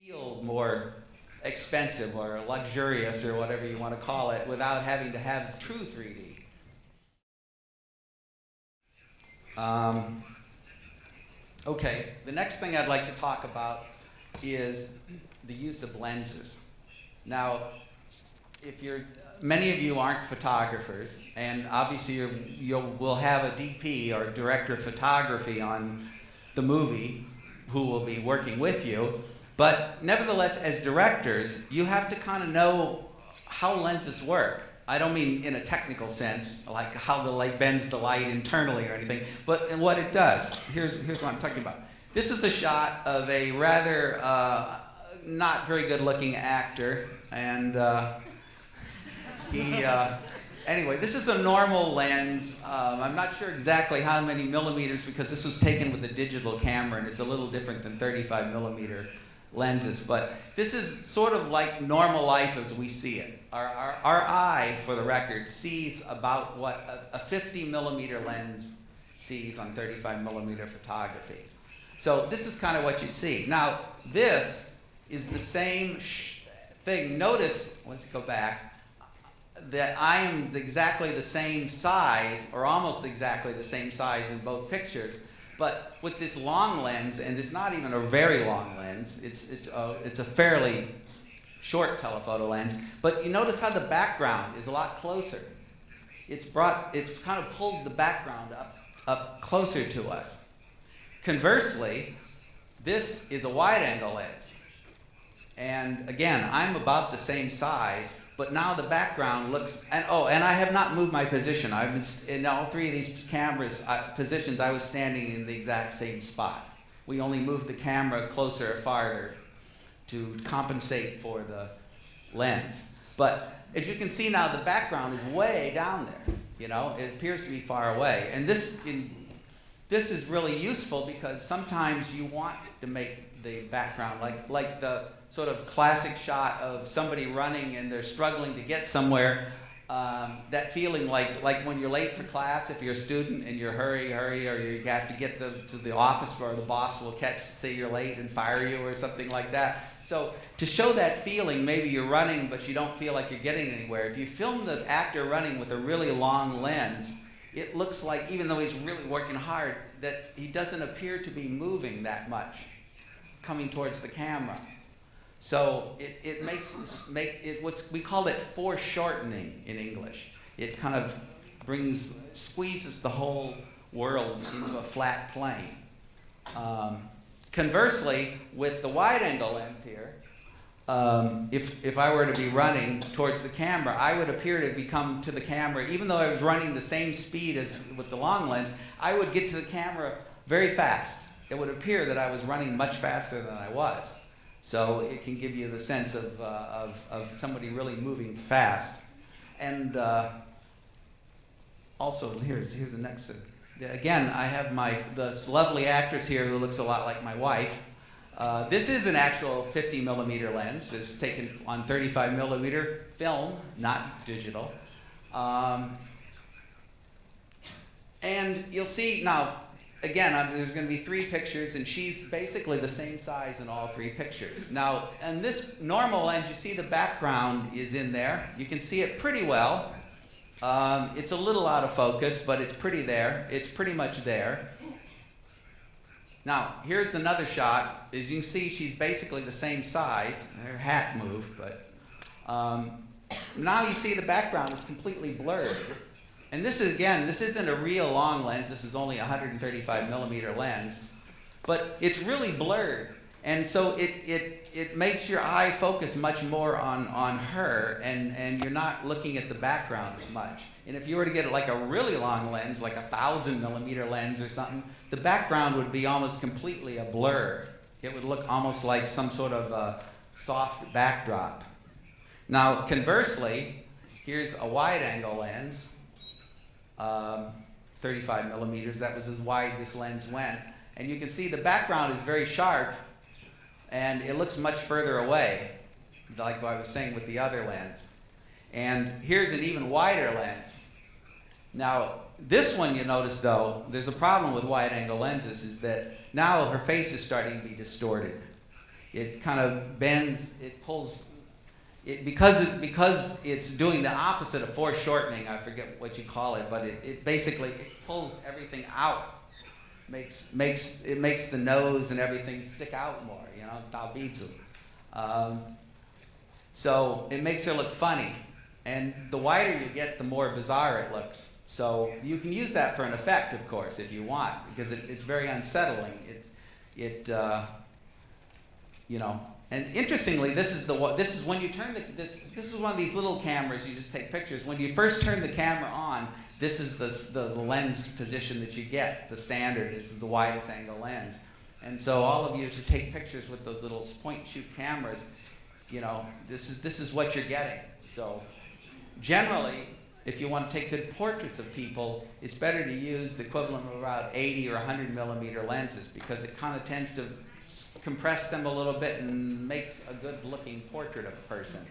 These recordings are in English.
Feel more expensive or luxurious or whatever you want to call it without having to have true 3D. Okay, the next thing I'd like to talk about is the use of lenses. Now, many of you aren't photographers, and obviously you will have a DP or director of photography on the movie who will be working with you. But nevertheless, as directors, you have to kind of know how lenses work. I don't mean in a technical sense, like how the light bends the light internally or anything, but in what it does. Here's what I'm talking about. This is a shot of a rather not very good-looking actor, and anyway, this is a normal lens. I'm not sure exactly how many millimeters because this was taken with a digital camera, and it's a little different than 35 millimeter lenses, but this is sort of like normal life as we see it. Our eye, for the record, sees about what a 50 millimeter lens sees on 35 millimeter photography. So this is kind of what you'd see. Now, this is the same thing. Notice, let's go back, that I am exactly the same size, or almost exactly the same size in both pictures. But with this long lens, and it's not even a very long lens, it's a fairly short telephoto lens, but you notice how the background is a lot closer. It's kind of pulled the background up closer to us. Conversely, this is a wide-angle lens. And again, I'm about the same size, but now the background looks, and I have not moved my position. I've been in all three of these positions, I was standing in the exact same spot. We only moved the camera closer or farther to compensate for the lens. But as you can see now, the background is way down there. You know, it appears to be far away. And this is really useful because sometimes you want to make the background like the sort of classic shot of somebody running and they're struggling to get somewhere. That feeling like when you're late for class, if you're a student and you're hurry, or you have to get to the office where the boss will say you're late and fire you or something like that. So to show that feeling, maybe you're running but you don't feel like you're getting anywhere. If you film the actor running with a really long lens, it looks like, even though he's really working hard, that he doesn't appear to be moving that much coming towards the camera. So it we call it foreshortening in English. It kind of squeezes the whole world into a flat plane. Conversely, with the wide-angle lens here, if I were to be running towards the camera, I would appear to become to the camera, even though I was running the same speed as with the long lens, I would get to the camera very fast. It would appear that I was running much faster than I was. So it can give you the sense of somebody really moving fast. And also, here's the next. Again, I have this lovely actress here who looks a lot like my wife. This is an actual 50 millimeter lens. It's taken on 35 millimeter film, not digital. And you'll see now, again, there's going to be 3 pictures, and she's basically the same size in all 3 pictures. Now, in this normal lens, you see the background is in there. You can see it pretty well. It's a little out of focus, but it's pretty there. It's pretty much there. Now, here's another shot. As you can see, she's basically the same size. Her hat moved, but now you see the background is completely blurred. And this is, again, this isn't a real long lens. This is only a 135 millimeter lens. But it's really blurred. And so it makes your eye focus much more on her, and you're not looking at the background as much. And if you were to get like a really long lens, like a 1,000 millimeter lens or something, the background would be almost completely a blur. It would look almost like some sort of soft backdrop. Now, conversely, here's a wide-angle lens, 35 millimeters. That was as wide this lens went. And you can see the background is very sharp, and it looks much further away, like I was saying with the other lens. And here's an even wider lens. Now, this one, you notice, though, there's a problem with wide-angle lenses, is that now her face is starting to be distorted. It kind of bends, it pulls, because it's doing the opposite of foreshortening, I forget what you call it, but it basically pulls everything out. It makes the nose and everything stick out more, you know, tabizu. So it makes her look funny. And the wider you get, the more bizarre it looks. So you can use that for an effect, of course, if you want, because it's very unsettling. You know. And interestingly, this is when you turn this is one of these little cameras you just take pictures. When you first turn the camera on, this is the lens position that you get. The standard is the widest angle lens. And so all of you should take pictures with those little point shoot cameras. You know, this is what you're getting. So generally, if you want to take good portraits of people, it's better to use the equivalent of about 80 or 100 millimeter lenses, because it kind of tends to compress them a little bit and makes a good looking portrait of a person.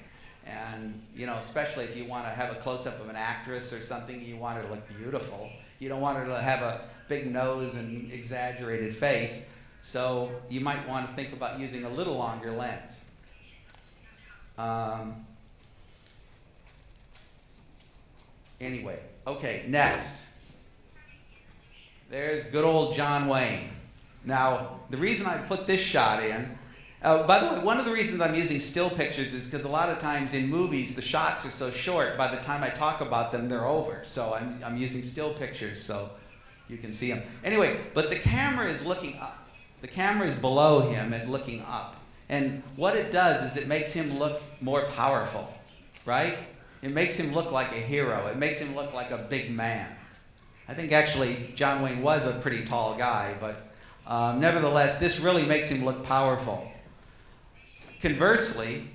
And you know, especially if you want to have a close-up of an actress or something, you want her to look beautiful. You don't want her to have a big nose and exaggerated face. So you might want to think about using a little longer lens. Anyway, okay, next. There's good old John Wayne. Now, the reason I put this shot in, by the way, one of the reasons I'm using still pictures is because a lot of times in movies, the shots are so short, by the time I talk about them, they're over. So I'm using still pictures so you can see them. Anyway, but the camera is looking up. The camera is below him and looking up. And what it does is it makes him look more powerful, right? It makes him look like a hero. It makes him look like a big man. I think actually John Wayne was a pretty tall guy, but nevertheless, this really makes him look powerful. Conversely,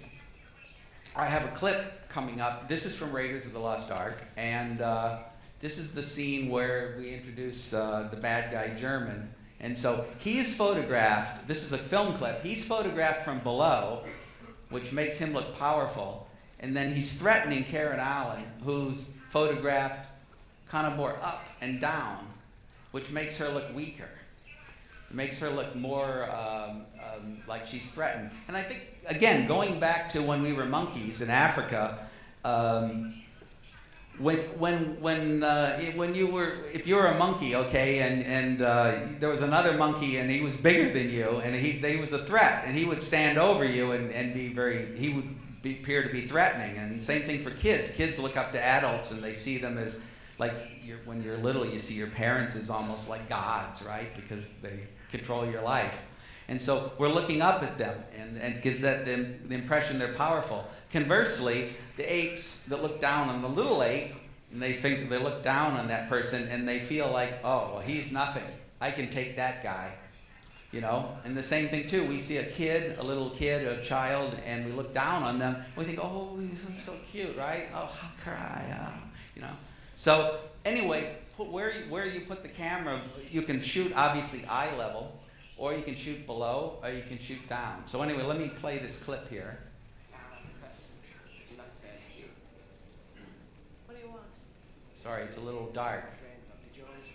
I have a clip coming up. This is from Raiders of the Lost Ark, and this is the scene where we introduce the bad guy German. And so he is photographed, this is a film clip, he's photographed from below, which makes him look powerful. And then he's threatening Karen Allen, who's photographed kind of more up and down, which makes her look weaker. It makes her look more like she's threatened. And I think, again, going back to when we were monkeys in Africa, if you were a monkey, okay, and there was another monkey and he was bigger than you, and he was a threat, and he would stand over you and be very, he would appear to be threatening. And same thing for kids. Kids look up to adults and they see them as, like, when you're little, you see your parents as almost like gods, right? Because they control your life. And so we're looking up at them, and it gives that the impression they're powerful. Conversely, the apes that look down on the little ape, and they look down on that person, and they feel like, oh, well, he's nothing. I can take that guy, you know? And the same thing, too. We see a kid, a little kid, a child, and we look down on them. And we think, oh, he's so cute, right? Oh, how cry, you know? So anyway, where you put the camera, you can shoot, obviously, eye level, or you can shoot below, or you can shoot down. So anyway, let me play this clip here. What do you want? Sorry, it's a little dark. Dr. Jones,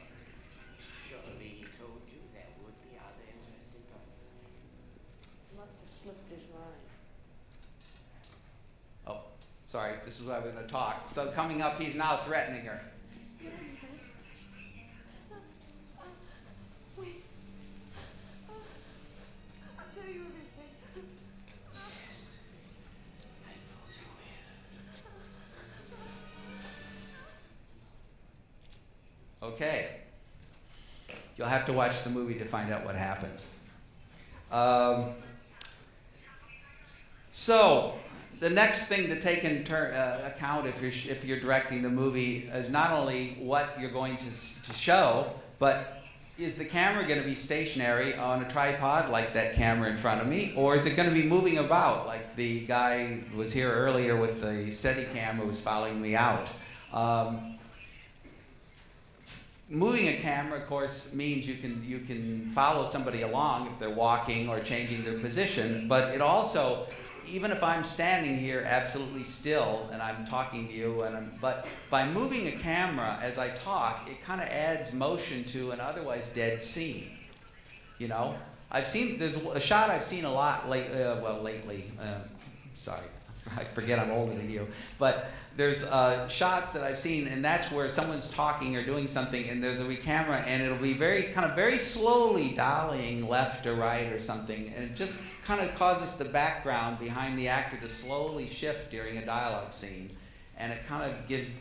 surely he told you there would be other interested parties. Must have slipped his mind. Oh, sorry, this is what I'm going to talk. So coming up, he's now threatening her. Wait. I'll tell you everything. Yes, I know you will. Okay. You'll have to watch the movie to find out what happens. So the next thing to take into account if you're directing the movie is not only what you're going to show, but is the camera going to be stationary on a tripod like that camera in front of me, or is it going to be moving about like the guy was here earlier with the steady camera was following me out? Moving a camera, of course, means you can follow somebody along if they're walking or changing their position, but it also, even if I'm standing here absolutely still and I'm talking to you, but by moving a camera as I talk, it kind of adds motion to an otherwise dead scene. You know, there's a shot I've seen a lot lately. Sorry, I forget I'm older than you, but there's shots that I've seen, and that's where someone's talking or doing something, and there's a camera, and it'll be very slowly dollying left or right or something, and it just kind of causes the background behind the actor to slowly shift during a dialogue scene, and it kind of keeps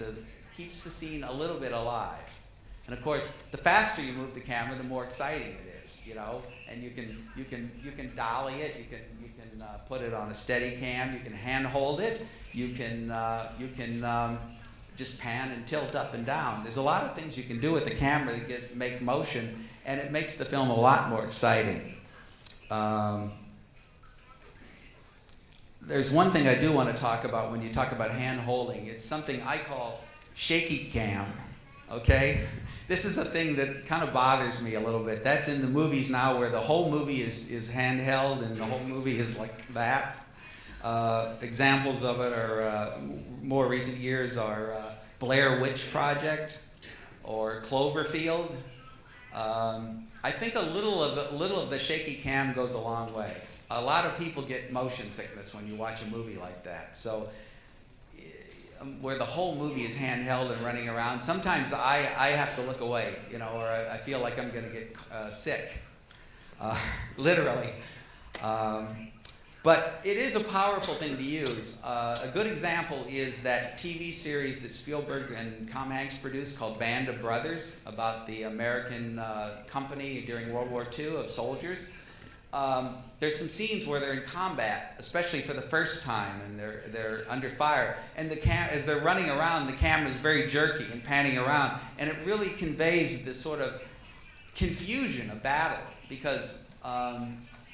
the scene a little bit alive. And of course, the faster you move the camera, the more exciting it is, you know. And you can dolly it, you can put it on a steady cam, you can hand hold it, you can just pan and tilt up and down. There's a lot of things you can do with the camera that make motion, and it makes the film a lot more exciting. There's one thing I do want to talk about when you talk about hand holding. It's something I call shaky cam. Okay? This is a thing that kind of bothers me a little bit. That's in the movies now where the whole movie is handheld and the whole movie is like that. Examples of it are, more recent years are Blair Witch Project or Cloverfield. I think a little of the shaky cam goes a long way. A lot of people get motion sickness when you watch a movie like that. So where the whole movie is handheld and running around, sometimes I have to look away, you know, or I feel like I'm going to get sick, literally. But it is a powerful thing to use. A good example is that TV series that Spielberg and Tom Hanks produced called Band of Brothers, about the American company during World War II of soldiers. There's some scenes where they're in combat, especially for the first time, and they're under fire. And as they're running around, the camera is very jerky and panning around, and it really conveys this sort of confusion of battle. Because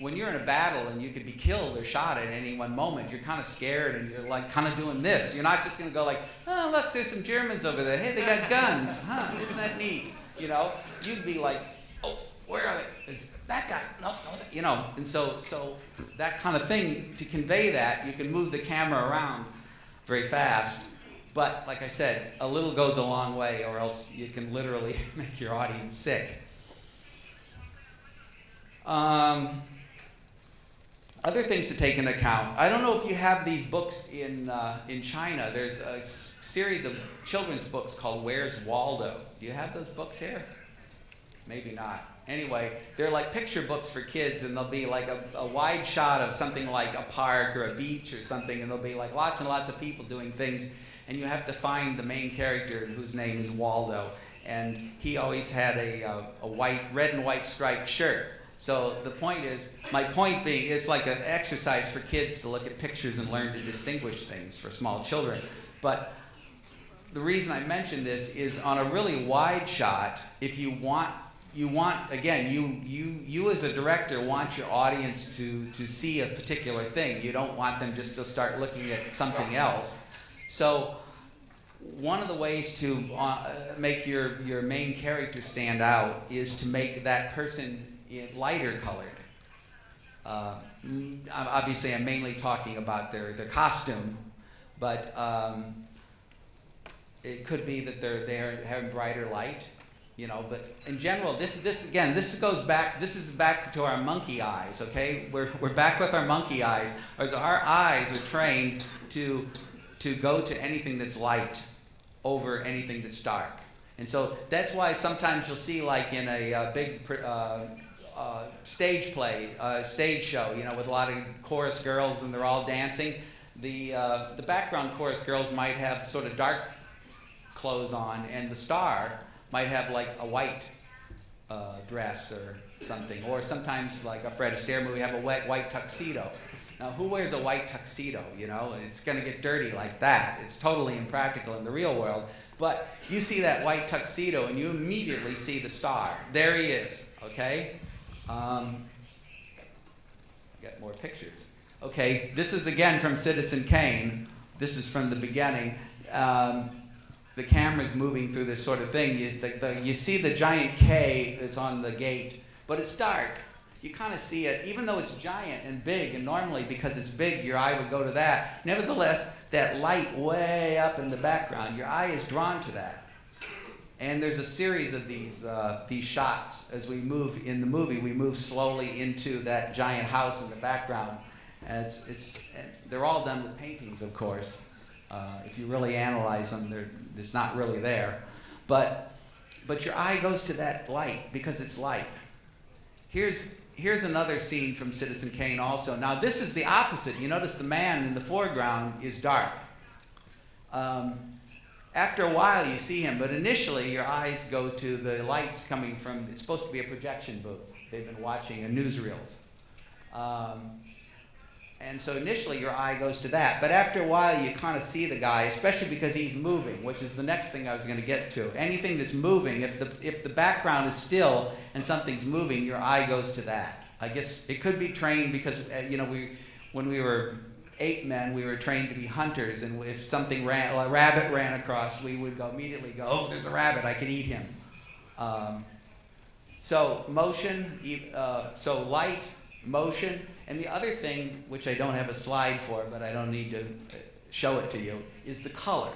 when you're in a battle and you could be killed or shot at any one moment, you're kind of scared and you're like kind of doing this. You're not just going to go like, oh look, there's some Germans over there. Hey, they got guns. Huh? Isn't that neat? You know, you'd be like, oh, where are they? Is that guy? No, you know. And so that kind of thing, to convey that, you can move the camera around very fast. But like I said, a little goes a long way, or else you can literally make your audience sick. Other things to take into account. I don't know if you have these books in China. There's a series of children's books called Where's Waldo? Do you have those books here? Maybe not. Anyway, they're like picture books for kids, and they'll be like a wide shot of something like a park or a beach or something, and there'll be like lots and lots of people doing things, and you have to find the main character, whose name is Waldo, and he always had a red and white striped shirt. So the point is, my point being, it's like an exercise for kids to look at pictures and learn to distinguish things for small children. But the reason I mention this is on a really wide shot, if you want, again, you as a director want your audience to see a particular thing. You don't want them just to start looking at something else. So one of the ways to make your main character stand out is to make that person lighter colored. Obviously, I'm mainly talking about their costume, but it could be that they're having brighter light. You know, but in general, this goes back. This is back to our monkey eyes. Okay, we're back with our monkey eyes. Our eyes are trained to go to anything that's light over anything that's dark, and so that's why sometimes you'll see, like in a big stage play, stage show, you know, with a lot of chorus girls and they're all dancing. The background chorus girls might have sort of dark clothes on, and the star might have like a white dress or something, or sometimes like a Fred Astaire movie have a white tuxedo. Now, who wears a white tuxedo? You know, it's going to get dirty like that. It's totally impractical in the real world. But you see that white tuxedo, and you immediately see the star. There he is, okay? Got more pictures. Okay, this is again from Citizen Kane. This is from the beginning. The camera's moving through this sort of thing. You see the giant K that's on the gate, but it's dark. You kind of see it, even though it's giant and big, and normally because it's big, your eye would go to that. Nevertheless, that light way up in the background, your eye is drawn to that. And there's a series of these shots. As we move in the movie, we move slowly into that giant house in the background. And they're all done with paintings, of course. If you really analyze them, it's not really there. But your eye goes to that light because it's light. Here's another scene from Citizen Kane also. Now this is the opposite. You notice the man in the foreground is dark. After a while you see him, but initially your eyes go to the lights coming from, it's supposed to be a projection booth. They've been watching newsreels. And so initially your eye goes to that, but after a while you kind of see the guy, especially because he's moving, which is the next thing I was going to get to. Anything that's moving, if the background is still and something's moving, your eye goes to that. I guess it could be trained because you know, when we were ape men, we were trained to be hunters, and if something a rabbit ran across, we would immediately go, oh, there's a rabbit, I can eat him. So motion, so light, motion. And the other thing, which I don't have a slide for, but I don't need to show it to you, is the color.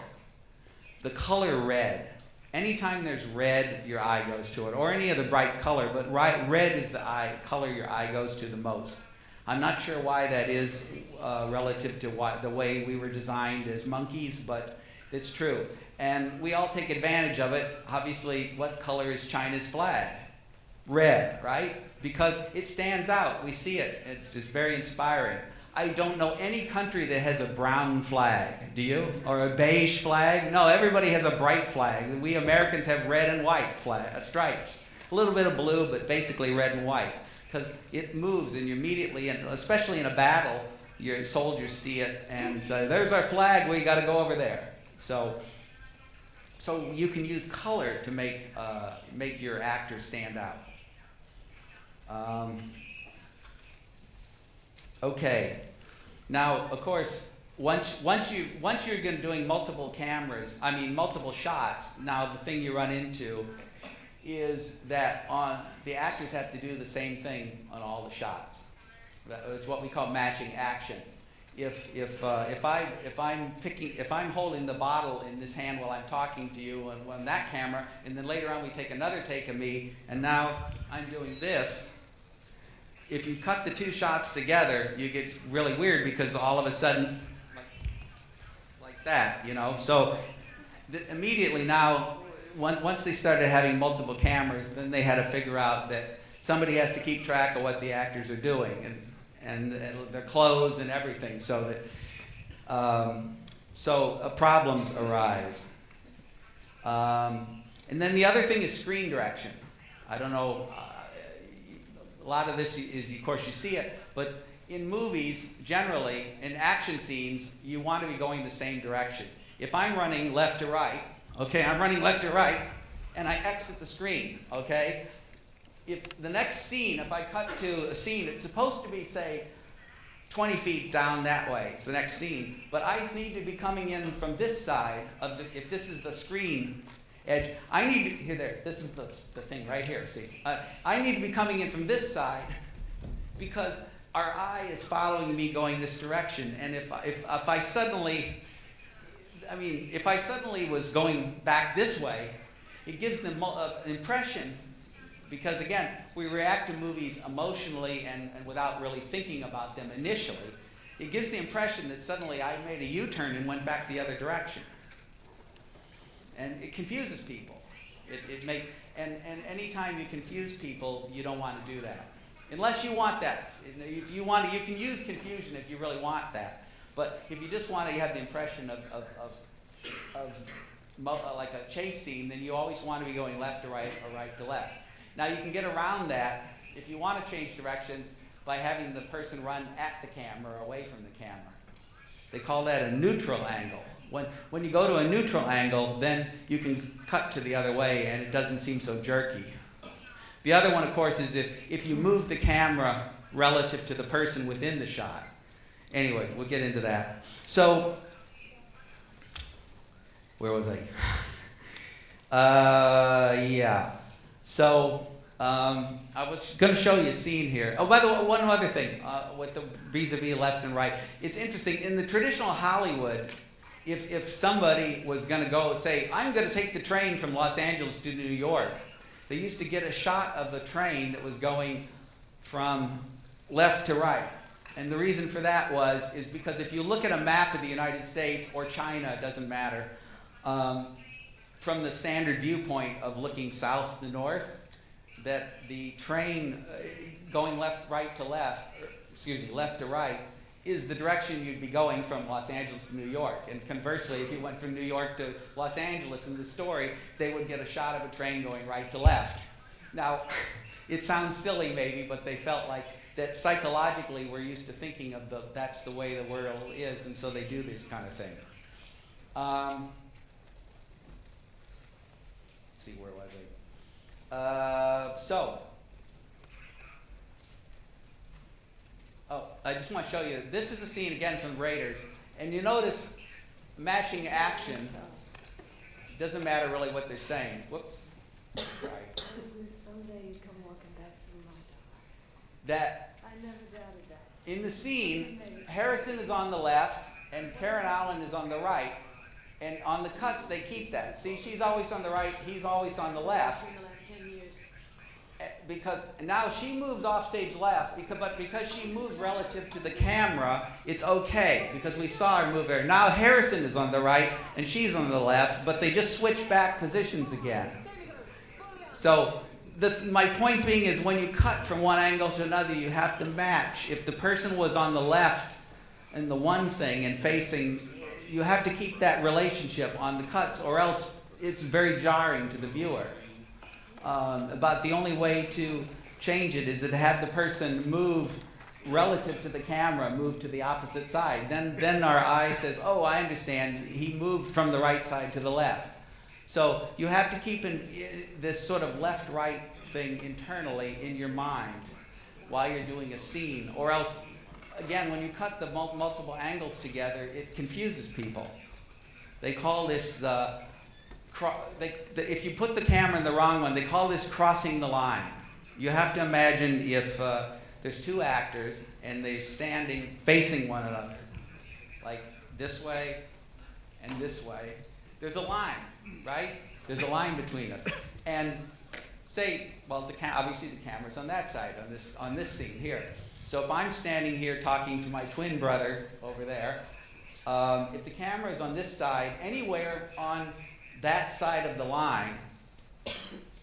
The color red. Anytime there's red, your eye goes to it, or any other bright color, but red is the color your eye goes to the most. I'm not sure why that is relative to the way we were designed as monkeys, but it's true. And we all take advantage of it. Obviously, what color is China's flag? Red, right? Because it stands out. We see it. It's very inspiring. I don't know any country that has a brown flag. Do you? Or a beige flag? No, everybody has a bright flag. We Americans have red and white stripes. A little bit of blue, but basically red and white. Because it moves, and you immediately, and especially in a battle, your soldiers see it and say, there's our flag, we got to go over there. So you can use color to make your actor stand out. Okay, now of course, once you're doing multiple multiple shots, now the thing you run into is that the actors have to do the same thing on all the shots. It's what we call matching action. If I'm holding the bottle in this hand while I'm talking to you on that camera, and then later on we take another take of me, and now I'm doing this. If you cut the two shots together, you get really weird because all of a sudden, like that, you know. So immediately now, once they started having multiple cameras, then they had to figure out that somebody has to keep track of what the actors are doing and their clothes and everything, so that problems arise. And then the other thing is screen direction. I don't know. A lot of this is, of course, you see it, but in movies, generally, in action scenes, you want to be going the same direction. If I'm running left to right, okay, I'm running left to right, and I exit the screen, okay? If the next scene, if I cut to a scene, it's supposed to be, say, 20 feet down that way, it's the next scene, but I need to be coming in from this side of if this is the screen edge, I need to, this is the thing right here, see? I need to be coming in from this side because our eye is following me going this direction, and if I suddenly was going back this way, it gives them an impression, because again, we react to movies emotionally and without really thinking about them initially. It gives the impression that suddenly I made a U-turn and went back the other direction. And it confuses people. And anytime you confuse people, you don't want to do that. Unless you want that. If you want to, you can use confusion if you really want that. But if you just want to have the impression of like a chase scene, then you always want to be going left to right or right to left. Now you can get around that if you want to change directions by having the person run at the camera or away from the camera. They call that a neutral angle. When you go to a neutral angle, then you can cut to the other way and it doesn't seem so jerky. The other one, of course, is if you move the camera relative to the person within the shot. Anyway, we'll get into that. So, where was I? Yeah. So, I was going to show you a scene here. Oh, by the way, one other thing with the vis-a-vis left and right. It's interesting. In the traditional Hollywood, if somebody was going to go say, I'm going to take the train from Los Angeles to New York, they used to get a shot of a train that was going from left to right. And the reason for that is because if you look at a map of the United States or China, it doesn't matter, from the standard viewpoint of looking south to north, that the train going left to right, is the direction you'd be going from Los Angeles to New York. And conversely, if you went from New York to Los Angeles in the story, they would get a shot of a train going right to left. Now, it sounds silly maybe, but they felt like that psychologically we're used to thinking of that's the way the world is, and so they do this kind of thing. Let's see, where was I? I just want to show you, this is a scene again from Raiders, and you notice matching action, doesn't matter really what they're saying. Whoops, sorry. Someday you'd come walking back through my door. That, I never doubted that. in the scene, Harrison is on the left, and Karen Allen is on the right, and on the cuts they keep that. See, she's always on the right, he's always on the left. In the last 10 years. Because now she moves off stage left, but because she moves relative to the camera, it's okay, because we saw her move there. Now Harrison is on the right, and she's on the left, but they just switch back positions again. So my point being is when you cut from one angle to another, you have to match. If the person was on the left and the one thing and facing, you have to keep that relationship on the cuts, or else it's very jarring to the viewer. But the only way to change it is to have the person move relative to the camera, move to the opposite side. Then our eye says, oh, I understand, he moved from the right side to the left. So you have to keep this sort of left-right thing internally in your mind while you're doing a scene, or else, again, when you cut the multiple angles together, it confuses people. They call this if you put the camera in the wrong one, they call this crossing the line. You have to imagine if there's two actors and they're standing facing one another, like this way and this way. There's a line, right? There's a line between us. And say, well, obviously the camera's on that side, on this scene here. So if I'm standing here talking to my twin brother over there, if the camera is on this side, anywhere on that side of the line,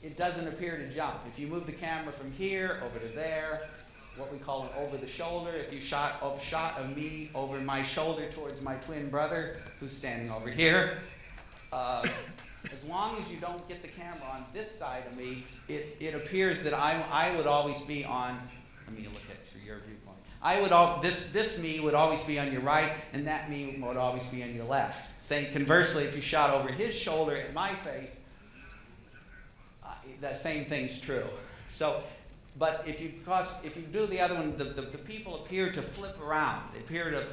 it doesn't appear to jump. If you move the camera from here over to there, what we call an over the shoulder, if you shot of me over my shoulder towards my twin brother, who's standing over here, as long as you don't get the camera on this side of me, it appears that I would always be on, let me look at it through your viewpoint. This me would always be on your right, and that me would always be on your left. Saying conversely, if you shot over his shoulder at my face, the same thing's true. So, but if you do the other one, the people appear to flip around. They appear to,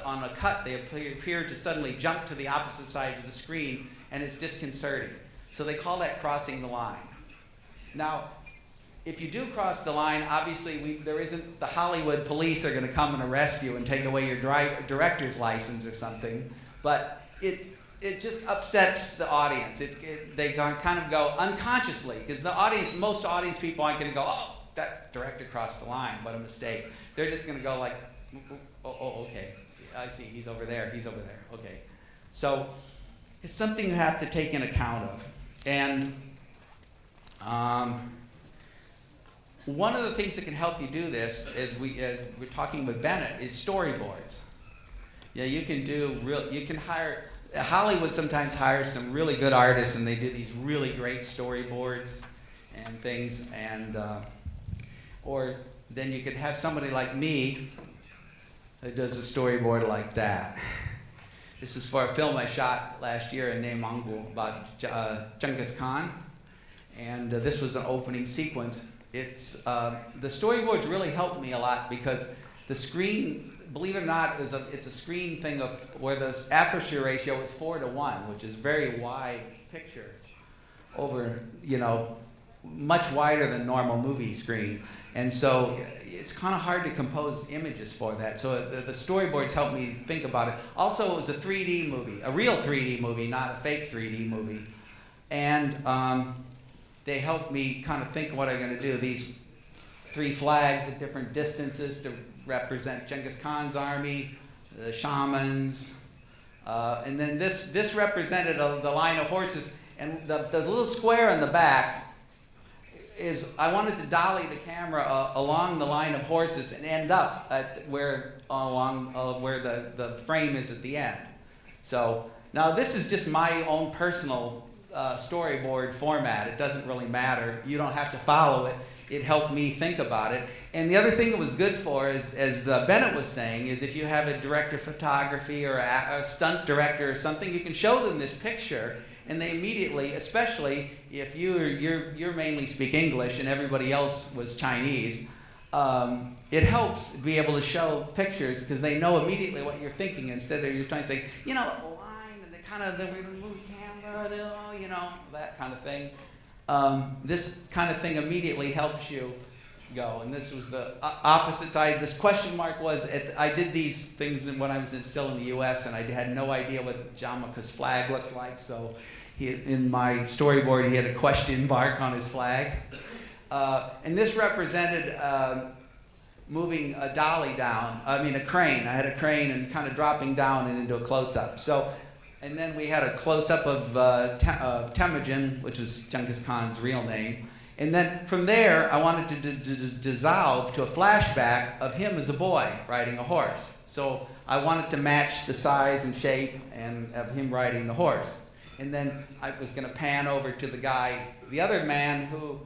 on a cut, they appear to suddenly jump to the opposite side of the screen, and it's disconcerting. So they call that crossing the line. Now, if you do cross the line, obviously the Hollywood police are going to come and arrest you and take away your director's license or something, but it just upsets the audience. They kind of go unconsciously, because most audience people aren't going to go, oh, that director crossed the line, what a mistake. They're just going to go like, oh, okay, I see, he's over there, okay. So it's something you have to take in account of. And one of the things that can help you do this, as we're talking with Bennett, is storyboards. Yeah, you can hire, Hollywood sometimes hires some really good artists, and they do these really great storyboards and things, and or then you could have somebody like me who does a storyboard like that. This is for a film I shot last year in Mongol about Genghis Khan. And this was an opening sequence. It's, the storyboards really helped me a lot because the screen, believe it or not, it's a screen thing of where the aperture ratio is 4:1, which is a very wide picture over, you know, much wider than normal movie screen. And so it's kind of hard to compose images for that. So the storyboards helped me think about it. Also, it was a 3D movie, a real 3D movie, not a fake 3D movie. And they helped me kind of think what I'm going to do. These 3 flags at different distances to represent Genghis Khan's army, the shamans, and then this represented the line of horses. And the little square in the back is I wanted to dolly the camera along the line of horses and end up at where the frame is at the end. So now this is just my own personal storyboard format. It doesn't really matter. You don't have to follow it. It helped me think about it. And the other thing it was good for is, as Bennett was saying, is if you have a director of photography or a stunt director or something, you can show them this picture, and they immediately, especially if you mainly speak English and everybody else was Chinese, it helps to be able to show pictures because they know immediately what you're thinking instead of you're trying to say, you know, a line, and they kind of move camera, you know, that kind of thing. This kind of thing immediately helps you go. And this was the opposite side. This question mark was, I did these things when I was still in the US, and I had no idea what Jamaica's flag looks like. So in my storyboard, he had a question mark on his flag. And this represented moving a dolly down, a crane. I had a crane and kind of dropping down and into a close-up. So. And then we had a close-up of Temujin, which was Genghis Khan's real name. And then from there, I wanted to dissolve to a flashback of him as a boy riding a horse. So I wanted to match the size and shape of him riding the horse. And then I was going to pan over to the other man who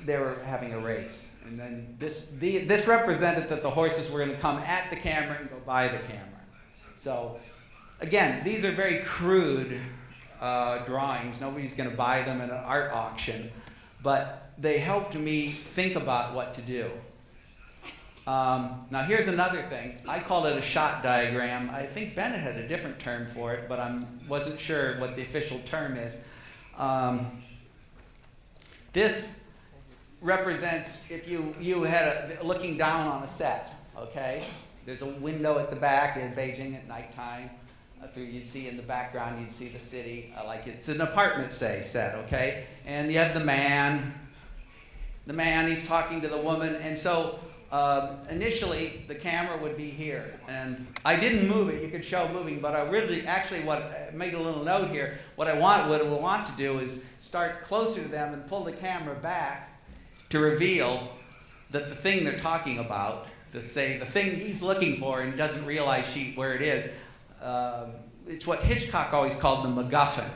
they were having a race. And then this represented that the horses were going to come at the camera and go by the camera. So. Again, these are very crude drawings. Nobody's going to buy them at an art auction, but they helped me think about what to do. Now here's another thing. I called it a shot diagram. I think Bennett had a different term for it, but I wasn't sure what the official term is. This represents if you had looking down on a set, okay? There's a window at the back in Beijing at nighttime. You'd see in the background, you'd see the city, like it's an apartment, set, okay? And you have the man, he's talking to the woman, and so initially the camera would be here. And I didn't move it, you could show moving, but I really, actually make a little note here, what I want to do is start closer to them and pull the camera back to reveal that the thing they're talking about, the thing he's looking for and doesn't realize where it is, it's what Hitchcock always called the MacGuffin.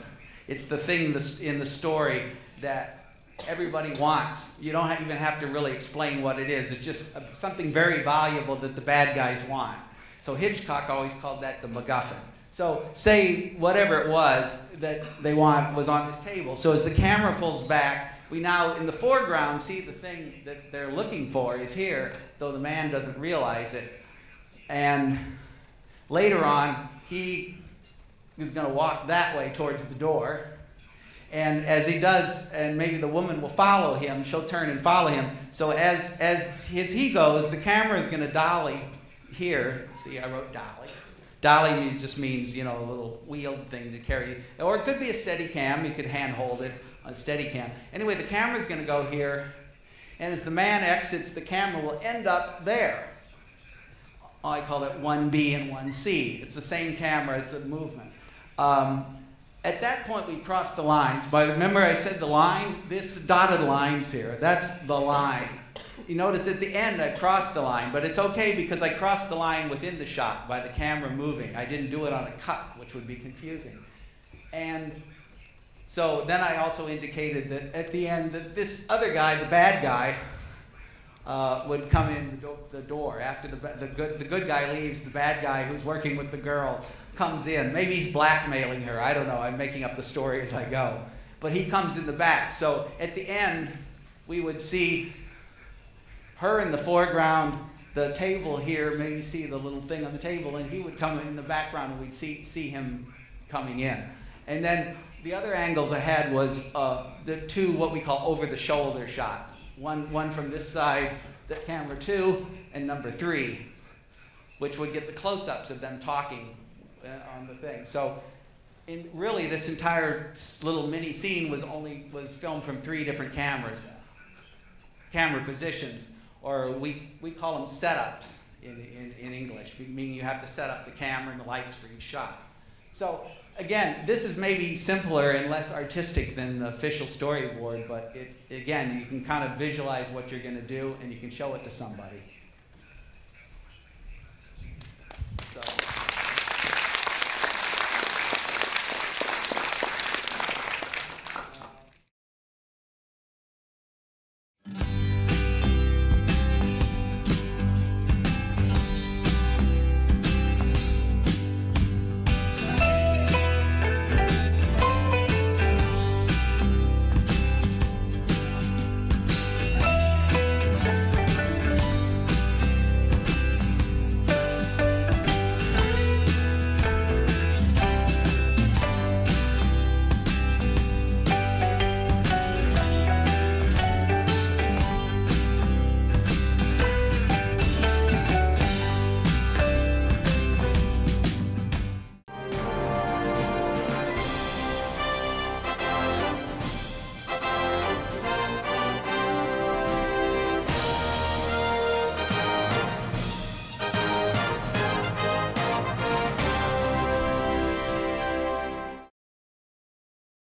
It's the thing in the story that everybody wants. You don't even have to really explain what it is. It's just something very valuable that the bad guys want. So Hitchcock always called that the MacGuffin. So say whatever it was that they want was on this table. So as the camera pulls back, we now in the foreground see the thing that they're looking for is here, though the man doesn't realize it. And later on, he is going to walk that way towards the door. And as he does, and maybe the woman will follow him, she'll turn and follow him. So as he goes, the camera is going to dolly here. See, I wrote dolly. Dolly just means, you know, a little wheeled thing to carry. Or it could be a steady cam. You could hand hold it on a steady cam. Anyway, the camera is going to go here. And as the man exits, the camera will end up there. I call it 1B and 1C. It's the same camera, it's a movement. At that point, we cross the lines. But remember I said the line? This dotted lines here, that's the line. You notice at the end, I crossed the line, but it's okay because I crossed the line within the shot by the camera moving. I didn't do it on a cut, which would be confusing. And so then I also indicated that at the end, that this other guy, the bad guy, would come in the door. After the good guy leaves, the bad guy who's working with the girl comes in. Maybe he's blackmailing her. I don't know. I'm making up the story as I go. But he comes in the back. So at the end, we would see her in the foreground, the table here, maybe see the little thing on the table, and he would come in the background and we'd see him coming in. And then the other angles I had was the two what we call over-the-shoulder shots. One from this side, the camera 2, and number 3, which would get the close-ups of them talking on the thing. So really this entire little mini scene was filmed from 3 different camera positions, or we call them setups in English, meaning you have to set up the camera and the lights for each shot. So again, this is maybe simpler and less artistic than the official storyboard, but again, you can kind of visualize what you're going to do and you can show it to somebody.